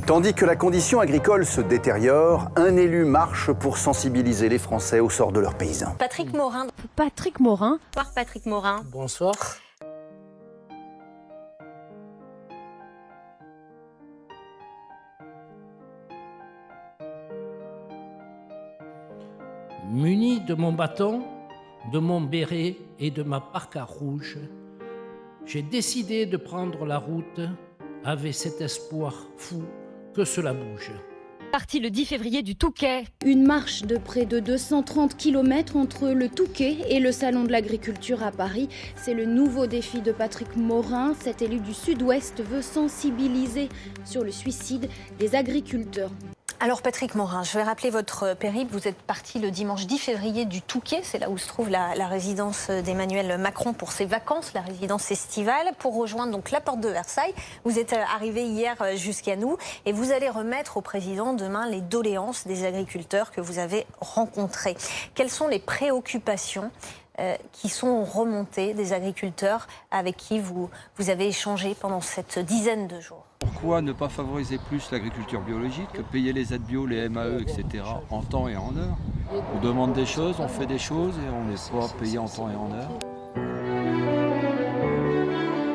Tandis que la condition agricole se détériore, un élu marche pour sensibiliser les Français au sort de leurs paysans. Patrick Morin. Patrick Morin. Bonsoir Patrick Morin. Bonsoir. Muni de mon bâton, de mon béret et de ma parka rouge, j'ai décidé de prendre la route avec cet espoir fou que cela bouge. Parti le 10 février du Touquet. Une marche de près de 230 km entre le Touquet et le Salon de l'Agriculture à Paris. C'est le nouveau défi de Patrick Morin. Cet élu du Sud-Ouest veut sensibiliser sur le suicide des agriculteurs. Alors Patrick Morin, je vais rappeler votre périple. Vous êtes parti le dimanche 10 février du Touquet, c'est là où se trouve la résidence d'Emmanuel Macron pour ses vacances, la résidence estivale, pour rejoindre donc la porte de Versailles. Vous êtes arrivé hier jusqu'à nous et vous allez remettre au président demain les doléances des agriculteurs que vous avez rencontrés. Quelles sont les préoccupations qui sont remontées des agriculteurs avec qui vous avez échangé pendant cette dizaine de jours? Pourquoi ne pas favoriser plus l'agriculture biologique, payer les aides bio, les MAE, etc. en temps et en heure? On demande des choses, on fait des choses et on n'est pas payé en temps et en heure.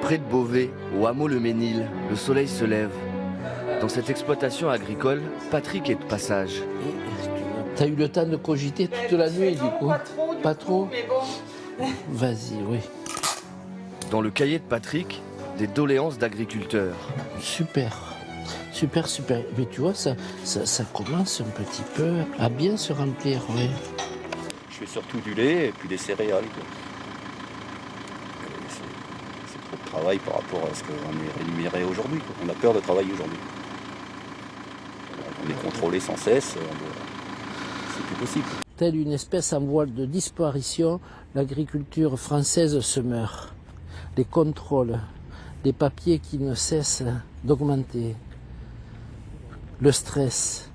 Près de Beauvais, au hameau Le Ménil, le soleil se lève. Dans cette exploitation agricole, Patrick est de passage. T'as eu le temps de cogiter toute la nuit, du coup? Pas trop, mais bon. Vas-y, oui. Dans le cahier de Patrick, des doléances d'agriculteurs. Super. Super. Mais tu vois, ça commence un petit peu à bien se remplir, oui. Je fais surtout du lait et puis des céréales. C'est trop de travail par rapport à ce qu'on est rémunéré aujourd'hui. On a peur de travailler aujourd'hui. On est contrôlé sans cesse, c'est plus possible. Telle une espèce en voie de disparition, l'agriculture française se meurt. Les contrôles, les papiers qui ne cessent d'augmenter, le stress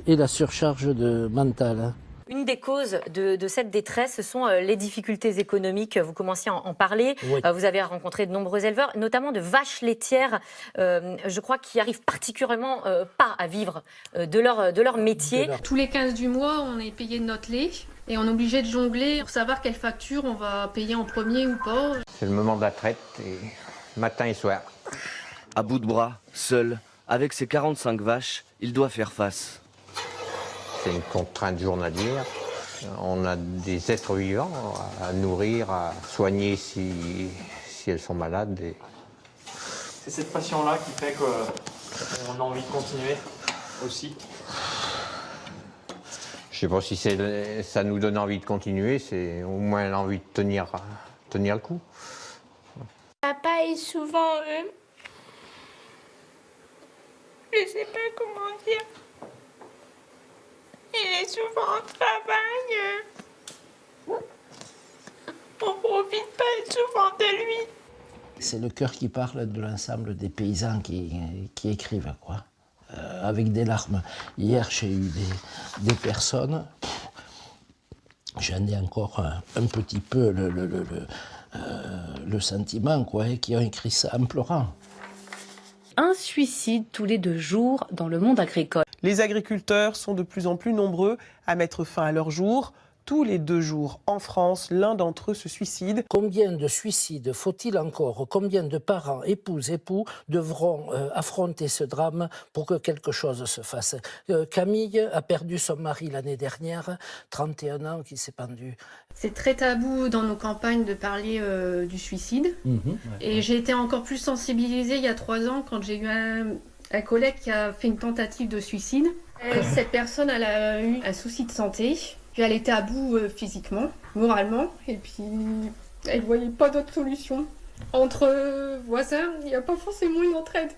et la surcharge mentale. Une des causes de cette détresse, ce sont les difficultés économiques. Vous commenciez à en parler. Oui. Vous avez rencontré de nombreux éleveurs, notamment de vaches laitières, je crois, qui arrivent particulièrement pas à vivre de leur métier. Tous les 15 du mois, on est payé de notre lait et on est obligé de jongler pour savoir quelle facture on va payer en premier ou pas. C'est le moment de la traite, matin et soir. À bout de bras, seul, avec ses 45 vaches, il doit faire face. C'est une contrainte journalière. On a des êtres vivants à nourrir, à soigner si elles sont malades. C'est cette passion-là qui fait qu'on a envie de continuer aussi. Je sais pas si ça nous donne envie de continuer, c'est au moins l'envie de tenir le coup. Papa est souvent... je sais pas comment dire. Il est souvent au travail. On profite pas souvent de lui. C'est le cœur qui parle de l'ensemble des paysans qui écrivent, quoi. Avec des larmes. Hier, j'ai eu des personnes, j'en ai encore un petit peu le sentiment, quoi, qui ont écrit ça en pleurant. Un suicide tous les 2 jours dans le monde agricole. Les agriculteurs sont de plus en plus nombreux à mettre fin à leur jour. Tous les 2 jours en France, l'un d'entre eux se suicide. Combien de suicides faut-il encore? Combien de parents, épouses, époux devront affronter ce drame pour que quelque chose se fasse? Camille a perdu son mari l'année dernière, 31 ans, qui s'est pendu. C'est très tabou dans nos campagnes de parler du suicide. Et j'ai été encore plus sensibilisée il y a 3 ans quand j'ai eu un collègue qui a fait une tentative de suicide. Cette personne, elle a eu un souci de santé. Puis elle était à bout physiquement, moralement, et puis elle ne voyait pas d'autre solution. Entre voisins, il n'y a pas forcément une entraide.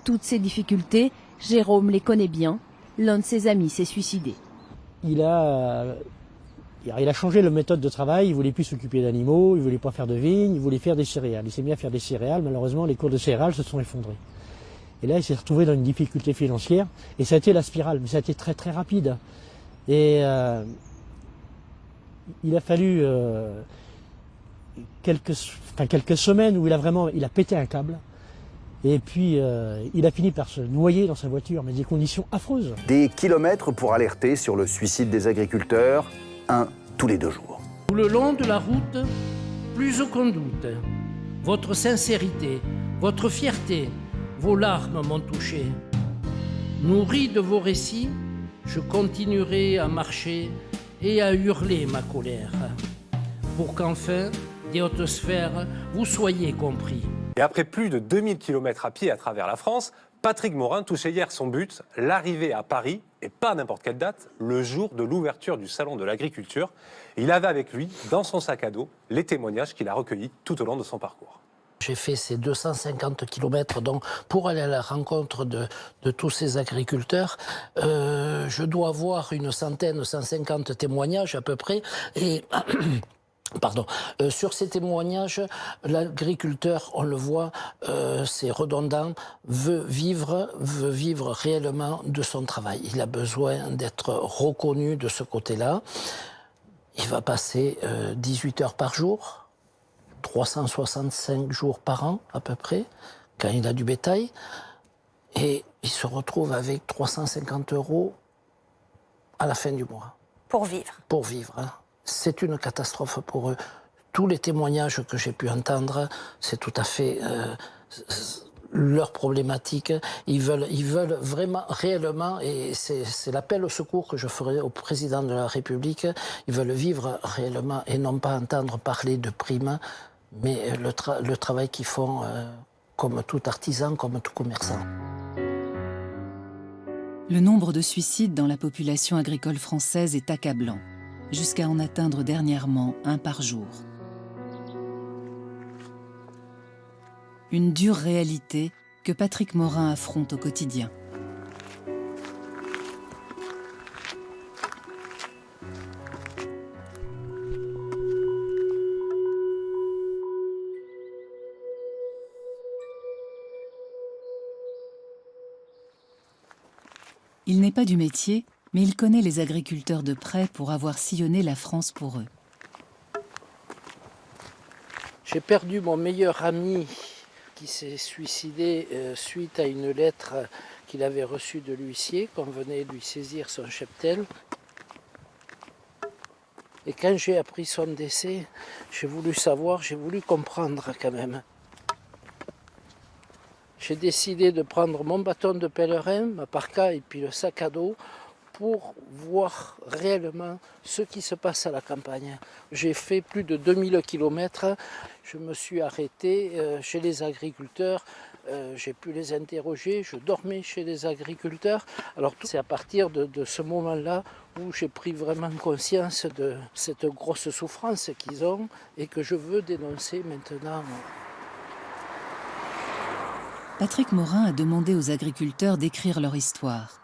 Toutes ces difficultés, Jérôme les connaît bien. L'un de ses amis s'est suicidé. Il a changé la méthode de travail, il voulait plus s'occuper d'animaux, il voulait pas faire de vignes, il voulait faire des céréales. Il s'est mis à faire des céréales, malheureusement les cours de céréales se sont effondrés. Et là il s'est retrouvé dans une difficulté financière, et ça a été la spirale, mais ça a été très très rapide. Et il a fallu quelques semaines où il a pété un câble. Et puis, il a fini par se noyer dans sa voiture, mais des conditions affreuses. Des kilomètres pour alerter sur le suicide des agriculteurs, un tous les 2 jours. Tout le long de la route, plus aucun doute. Votre sincérité, votre fierté, vos larmes m'ont touché. Nourri de vos récits, je continuerai à marcher et à hurler ma colère, pour qu'enfin, des hautes sphères, vous soyez compris. Et après plus de 2000 km à pied à travers la France, Patrick Morin touchait hier son but, l'arrivée à Paris, et pas n'importe quelle date, le jour de l'ouverture du Salon de l'Agriculture. Il avait avec lui, dans son sac à dos, les témoignages qu'il a recueillis tout au long de son parcours. J'ai fait ces 250 km donc, pour aller à la rencontre de tous ces agriculteurs. Je dois avoir une centaine, 150 témoignages à peu près. Et pardon. Sur ces témoignages, l'agriculteur, on le voit, c'est redondant, veut vivre réellement de son travail. Il a besoin d'être reconnu de ce côté-là. Il va passer 18 heures par jour, 365 jours par an à peu près, quand il a du bétail. Et il se retrouve avec 350 € à la fin du mois. Pour vivre. Pour vivre, hein. C'est une catastrophe pour eux. Tous les témoignages que j'ai pu entendre, c'est tout à fait leur problématique. Ils veulent vraiment, réellement, et c'est l'appel au secours que je ferai au président de la République, ils veulent vivre réellement et non pas entendre parler de primes, mais le travail qu'ils font comme tout artisan, comme tout commerçant. Le nombre de suicides dans la population agricole française est accablant, jusqu'à en atteindre dernièrement 1 par jour. Une dure réalité que Patrick Morin affronte au quotidien. Il n'est pas du métier, mais il connaît les agriculteurs de près pour avoir sillonné la France pour eux. J'ai perdu mon meilleur ami qui s'est suicidé suite à une lettre qu'il avait reçue de l'huissier, qu'on venait lui saisir son cheptel. Et quand j'ai appris son décès, j'ai voulu savoir, j'ai voulu comprendre quand même. J'ai décidé de prendre mon bâton de pèlerin, ma parka et puis le sac à dos pour voir réellement ce qui se passe à la campagne. J'ai fait plus de 2000 km, je me suis arrêté chez les agriculteurs, j'ai pu les interroger, je dormais chez les agriculteurs. Alors c'est à partir de ce moment-là où j'ai pris vraiment conscience de cette grosse souffrance qu'ils ont et que je veux dénoncer maintenant. Patrick Morin a demandé aux agriculteurs d'écrire leur histoire.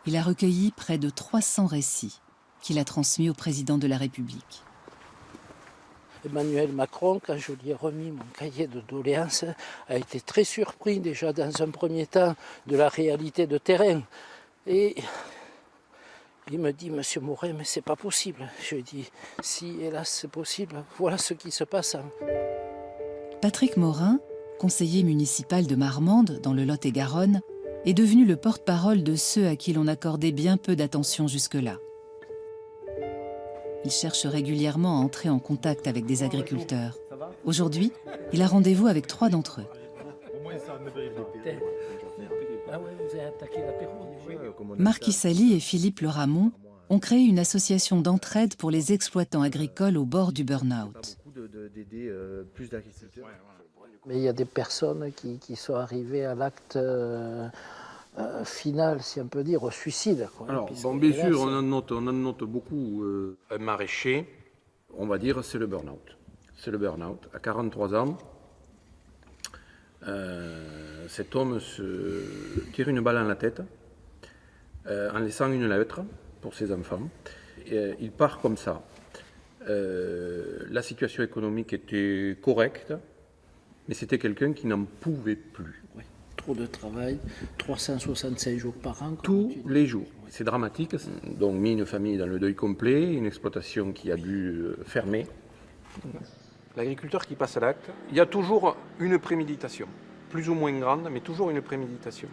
Il a recueilli près de 300 récits qu'il a transmis au président de la République. Emmanuel Macron, quand je lui ai remis mon cahier de doléances, a été très surpris déjà dans un premier temps de la réalité de terrain. Et il me dit, Monsieur Morin, mais c'est pas possible. Je lui dis, si hélas c'est possible, voilà ce qui se passe. Patrick Morin, conseiller municipal de Marmande, dans le Lot-et-Garonne, est devenu le porte-parole de ceux à qui l'on accordait bien peu d'attention jusque-là. Il cherche régulièrement à entrer en contact avec des agriculteurs. Aujourd'hui, il a rendez-vous avec 3 d'entre eux. Marc Issali et Philippe Leramont ont créé une association d'entraide pour les exploitants agricoles au bord du burn-out. Mais il y a des personnes qui sont arrivées à l'acte final, si on peut dire, au suicide. Quoi. Alors, bon, bien sûr, on en note beaucoup. Un maraîcher, on va dire, c'est le burn-out. C'est le burn-out. À 43 ans, cet homme se tire une balle dans la tête en laissant une lettre pour ses enfants. Il part comme ça. La situation économique était correcte, mais c'était quelqu'un qui n'en pouvait plus. Oui, trop de travail, 365 jours par an. Tous les jours. C'est dramatique. Donc, mis une famille dans le deuil complet, une exploitation qui a dû fermer. L'agriculteur qui passe à l'acte, il y a toujours une préméditation. plus ou moins grande, mais toujours une préméditation.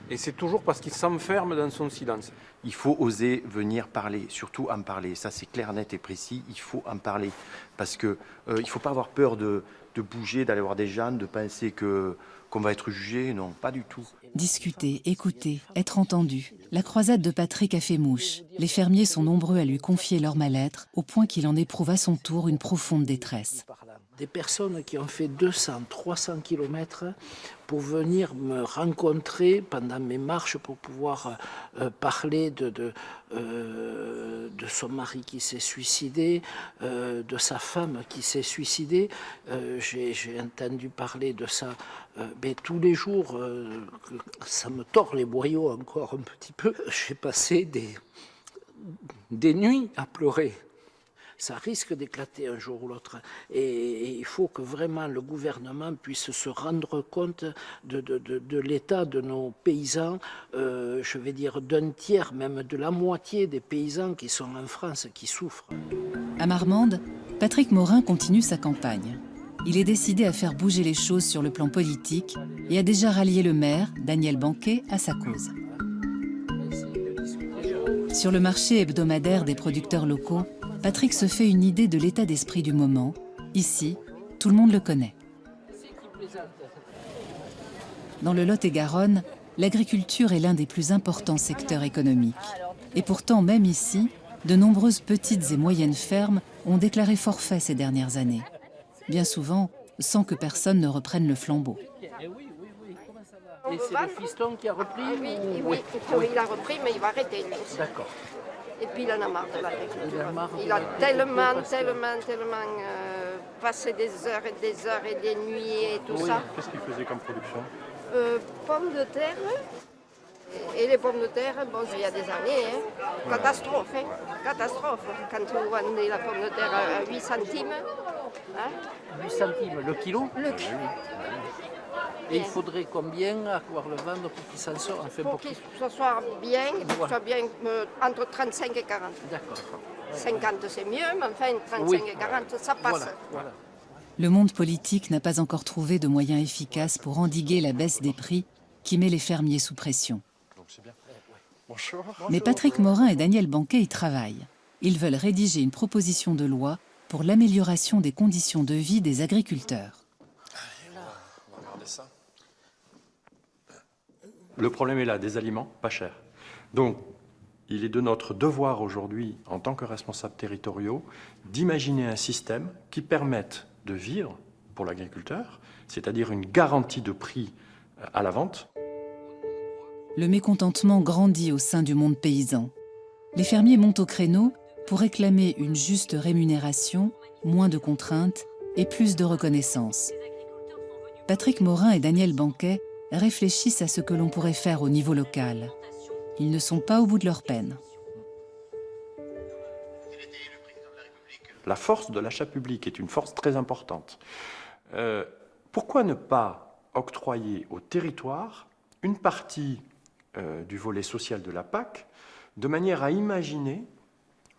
Et c'est toujours parce qu'il s'enferme dans son silence. Il faut oser venir parler, surtout en parler. Ça, c'est clair, net et précis. Il faut en parler. Parce qu'il ne faut pas avoir peur de bouger, d'aller voir des gens, de penser qu'on va être jugé. Non, pas du tout. Discuter, écouter, être entendu. La croisade de Patrick a fait mouche. Les fermiers sont nombreux à lui confier leur mal-être, au point qu'il en éprouve à son tour une profonde détresse. Des personnes qui ont fait 200, 300 km pour venir me rencontrer pendant mes marches pour pouvoir parler de son mari qui s'est suicidé, de sa femme qui s'est suicidée. J'ai entendu parler de ça mais tous les jours. Ça me tord les boyaux encore un petit peu. J'ai passé des nuits à pleurer. Ça risque d'éclater un jour ou l'autre. Et il faut que vraiment le gouvernement puisse se rendre compte de l'état de nos paysans, je vais dire d'un tiers, même de la moitié des paysans qui sont en France, qui souffrent. À Marmande, Patrick Morin continue sa campagne. Il est décidé à faire bouger les choses sur le plan politique et a déjà rallié le maire, Daniel Banquet, à sa cause. Sur le marché hebdomadaire des producteurs locaux, Patrick se fait une idée de l'état d'esprit du moment. Ici, tout le monde le connaît. Dans le Lot-et-Garonne, l'agriculture est l'un des plus importants secteurs économiques. Et pourtant, même ici, de nombreuses petites et moyennes fermes ont déclaré forfait ces dernières années. Bien souvent, sans que personne ne reprenne le flambeau. Et c'est le fiston qui a repris Oui, il a repris, mais il va arrêter lui aussi. D'accord. Et puis il en a marre de l'agriculture. Il a tellement passé des heures et des nuits et tout ça. Qu'est-ce qu'il faisait comme production? Pommes de terre. Et les pommes de terre, bon, il y a des années, catastrophe, catastrophe. Quand on vendait la pomme de terre à 8 centimes. 8 centimes le kilo? Le kilo. Et il faudrait combien à pouvoir le vendre pour qu'il s'en sorte? Pour qu'il soit bien, entre 35 et 40. D'accord. 50 c'est mieux, mais enfin 35 et 40 ça passe. Voilà. Le monde politique n'a pas encore trouvé de moyens efficaces pour endiguer la baisse des prix qui met les fermiers sous pression. Mais Patrick Morin et Daniel Banquet y travaillent. Ils veulent rédiger une proposition de loi pour l'amélioration des conditions de vie des agriculteurs. On va regarder ça. Le problème est là, des aliments pas chers. Donc, il est de notre devoir aujourd'hui, en tant que responsables territoriaux, d'imaginer un système qui permette de vivre pour l'agriculteur, c'est-à-dire une garantie de prix à la vente. Le mécontentement grandit au sein du monde paysan. Les fermiers montent au créneau pour réclamer une juste rémunération, moins de contraintes et plus de reconnaissance. Patrick Morin et Daniel Banquet réfléchissent à ce que l'on pourrait faire au niveau local. Ils ne sont pas au bout de leur peine. La force de l'achat public est une force très importante. Pourquoi ne pas octroyer au territoire une partie du volet social de la PAC, de manière à imaginer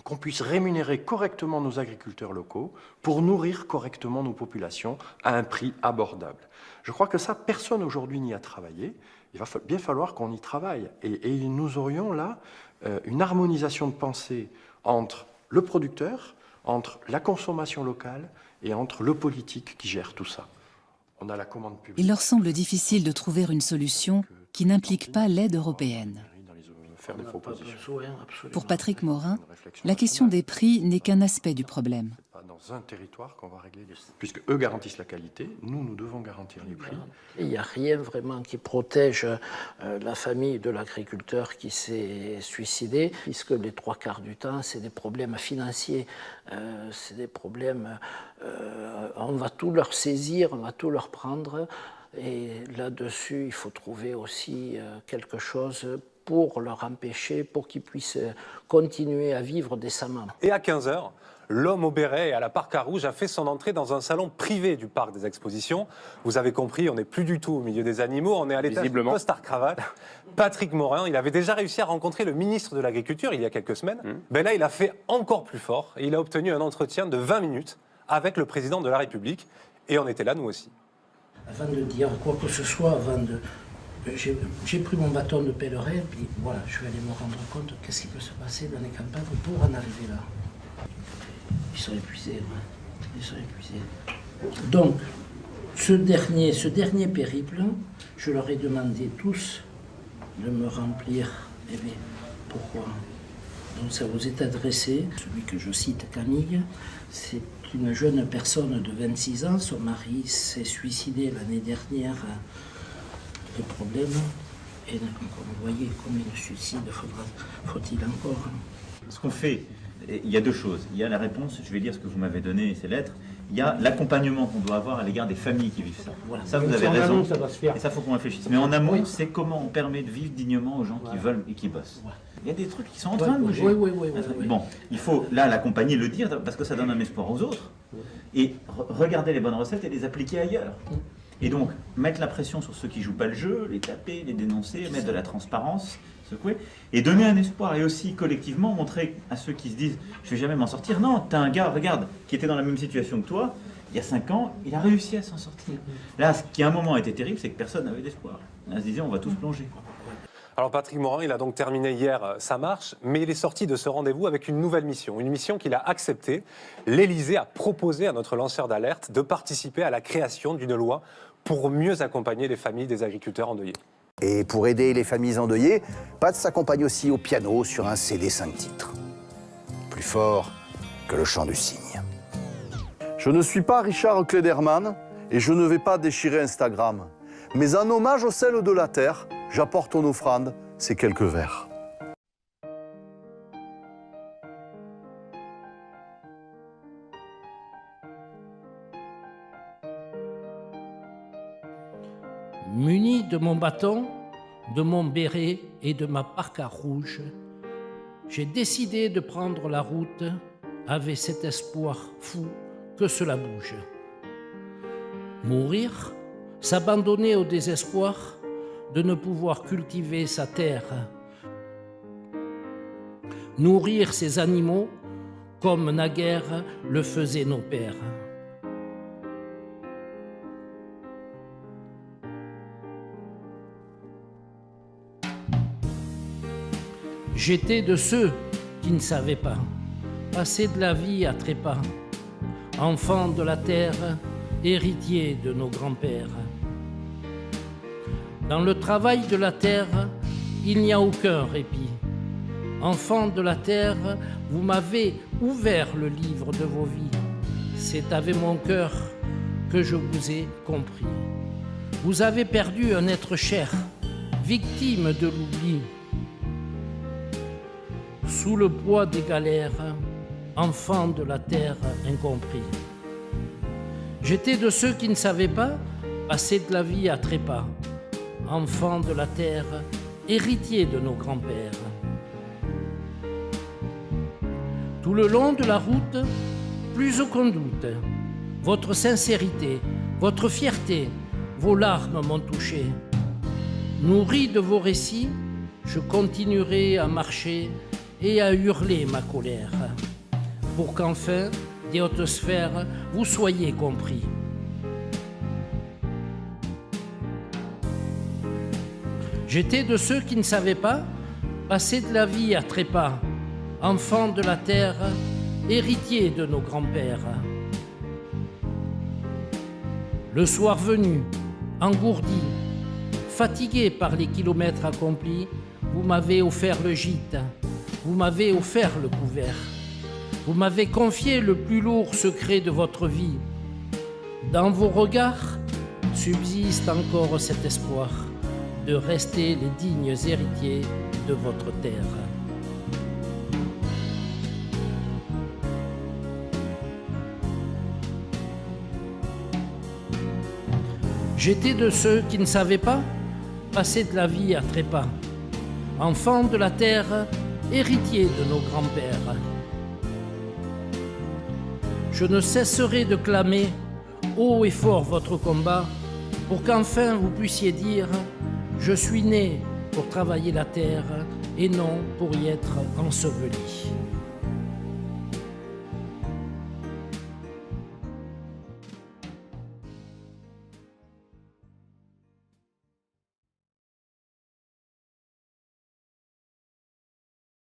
qu'on puisse rémunérer correctement nos agriculteurs locaux pour nourrir correctement nos populations à un prix abordable. Je crois que ça, personne aujourd'hui n'y a travaillé. Il va bien falloir qu'on y travaille. Et nous aurions là une harmonisation de pensée entre le producteur, entre la consommation locale et entre le politique qui gère tout ça. On a la commande publique. Il leur semble difficile de trouver une solution qui n'implique pas l'aide européenne. Pour Patrick Morin, la question des prix n'est qu'un aspect du problème. Dans un territoire qu'on va régler, puisque eux garantissent la qualité, nous devons garantir les prix. Il n'y a rien vraiment qui protège la famille de l'agriculteur qui s'est suicidé, puisque les 3/4 du temps, c'est des problèmes financiers, c'est des problèmes, on va tout leur saisir, on va tout leur prendre, et là-dessus, il faut trouver aussi quelque chose pour leur empêcher, pour qu'ils puissent continuer à vivre décemment. Et à 15h, l'homme au béret et à la parc à rouge a fait son entrée dans un salon privé du parc des expositions. Vous avez compris, on n'est plus du tout au milieu des animaux, on est à l'étage costard-cravate. Patrick Morin, il avait déjà réussi à rencontrer le ministre de l'Agriculture il y a quelques semaines. Ben là, il a fait encore plus fort et il a obtenu un entretien de 20 minutes avec le président de la République. Et on était là, nous aussi. Avant de dire quoi que ce soit, j'ai pris mon bâton de pèlerin, puis voilà, je vais aller me rendre compte qu'est-ce qui peut se passer dans les campagnes pour en arriver là. Ils sont épuisés, ouais. Ils sont épuisés. Donc, ce dernier périple, je leur ai demandé tous de me remplir. Eh bien, pourquoi? Donc ça vous est adressé. Celui que je cite, Camille, c'est une jeune personne de 26 ans. Son mari s'est suicidé l'année dernière de problèmes. Et comme vous voyez, combien de suicides faut-il encore? Ce qu'on fait, il y a deux choses. Il y a la réponse, je vais lire ce que vous m'avez donné, ces lettres. Il y a l'accompagnement qu'on doit avoir à l'égard des familles qui vivent ça. Voilà. Ça, vous avez raison. Ça va se faire. Et ça, il faut qu'on réfléchisse. Mais en amont, c'est comment on permet de vivre dignement aux gens qui veulent et qui bossent. Il y a des trucs qui sont en train de bouger. Oui. Bon, il faut là l'accompagner, le dire, parce que ça donne un espoir aux autres. Et regarder les bonnes recettes et les appliquer ailleurs. Et donc, mettre la pression sur ceux qui ne jouent pas le jeu, les taper, les dénoncer, mettre de la transparence, secouer, et donner un espoir, et aussi collectivement montrer à ceux qui se disent « je ne vais jamais m'en sortir ». Non, tu as un gars, regarde, qui était dans la même situation que toi, il y a 5 ans, il a réussi à s'en sortir. Là, ce qui à un moment a été terrible, c'est que personne n'avait d'espoir. On se disait « on va tous plonger ». Alors Patrick Morin, il a donc terminé hier sa marche, mais il est sorti de ce rendez-vous avec une nouvelle mission, une mission qu'il a acceptée. L'Élysée a proposé à notre lanceur d'alerte de participer à la création d'une loi pour mieux accompagner les familles des agriculteurs endeuillés. Et pour aider les familles endeuillées, Pat s'accompagne aussi au piano sur un CD 5 titres. Plus fort que le chant du cygne. Je ne suis pas Richard Klederman et je ne vais pas déchirer Instagram. Mais en hommage au sel de la terre, j'apporte en offrande ces quelques vers. Muni de mon bâton, de mon béret et de ma parka rouge, j'ai décidé de prendre la route avec cet espoir fou que cela bouge. Mourir, s'abandonner au désespoir de ne pouvoir cultiver sa terre, nourrir ses animaux comme naguère le faisaient nos pères. J'étais de ceux qui ne savaient pas passer de la vie à trépas, enfant de la terre, héritier de nos grands-pères. Dans le travail de la terre, il n'y a aucun répit. Enfant de la terre, vous m'avez ouvert le livre de vos vies. C'est avec mon cœur que je vous ai compris. Vous avez perdu un être cher, victime de l'oubli. Sous le poids des galères, enfant de la terre incompris. J'étais de ceux qui ne savaient pas passer de la vie à trépas, enfant de la terre, héritier de nos grands-pères. Tout le long de la route, plus aucun doute, votre sincérité, votre fierté, vos larmes m'ont touché. Nourri de vos récits, je continuerai à marcher et à hurler ma colère, pour qu'enfin, des hautes sphères, vous soyez compris. J'étais de ceux qui ne savaient pas passer de la vie à trépas, enfant de la terre, héritier de nos grands-pères. Le soir venu, engourdi, fatigué par les kilomètres accomplis, vous m'avez offert le gîte. Vous m'avez offert le couvert. Vous m'avez confié le plus lourd secret de votre vie. Dans vos regards subsiste encore cet espoir de rester les dignes héritiers de votre terre. J'étais de ceux qui ne savaient pas passer de la vie à trépas, enfant de la terre, héritier de nos grands-pères. Je ne cesserai de clamer haut et fort votre combat pour qu'enfin vous puissiez dire « Je suis né pour travailler la terre et non pour y être enseveli ».